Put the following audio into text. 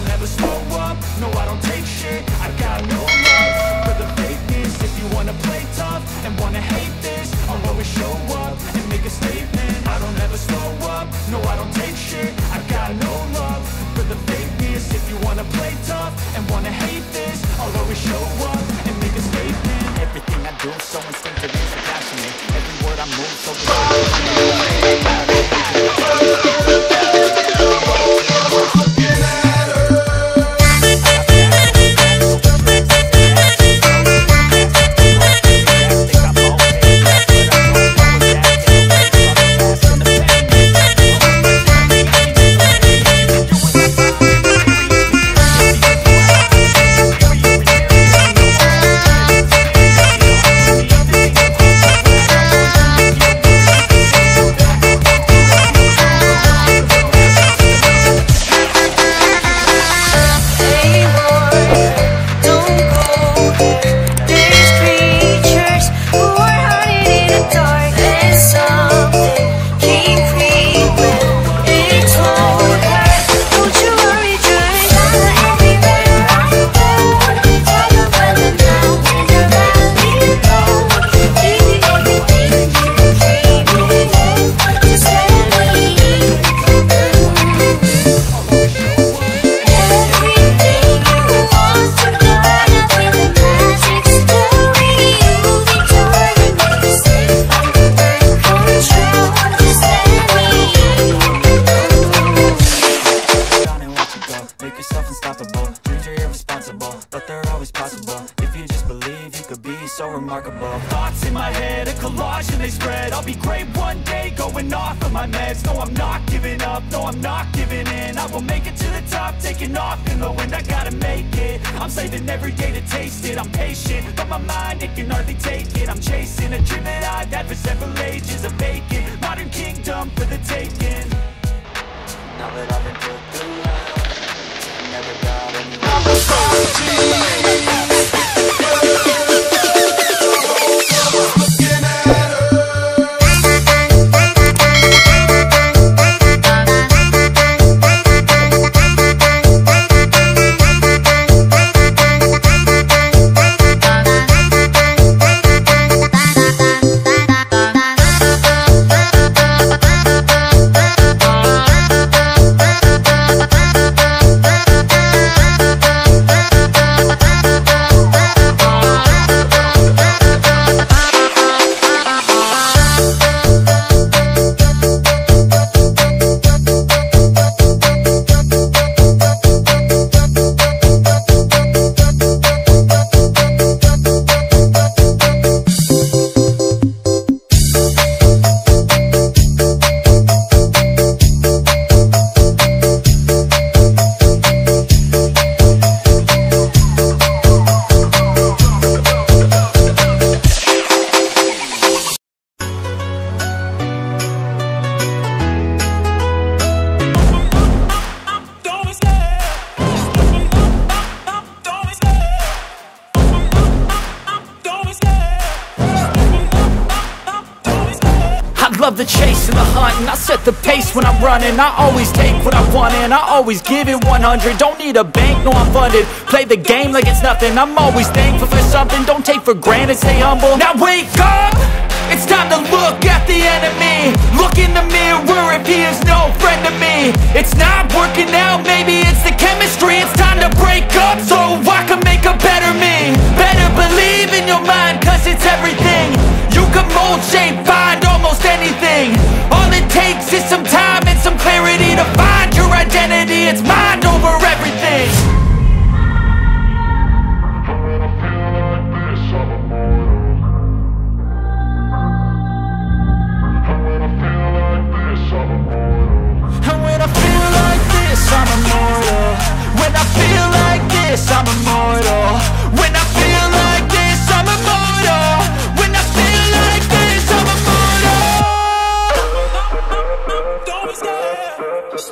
don't ever slow up, no I don't take shit. I got no love for the fakeness. If you wanna play tough and wanna hate this, I'll always show up and make a statement. I don't ever slow up, no I don't take shit. I got no love for the fakeness. If you wanna play tough and wanna hate this, I'll always show up and make a statement. Everything I do so instinctive and so passionate. Every word I move so love the chase and the hunt, and I set the pace when I'm running. I always take what I want and I always give it 100. Don't need a bank, no I'm funded. Play the game like it's nothing. I'm always thankful for something. Don't take for granted, stay humble. Now wake up! It's time to look at the enemy. Look in the mirror if he is no friend to me. It's not working out, maybe it's the chemistry. It's time to break up so I can make a better me. Better believe in your mind, cause it's everything. You can mold, shape, find almost anything. All it takes is some time and some clarity to find your identity. It's mind over everything. I'm immortal. When I feel like this, I'm immortal. When I feel like this, I'm immortal. When I feel like this, I'm immortal. Don't be scared. Just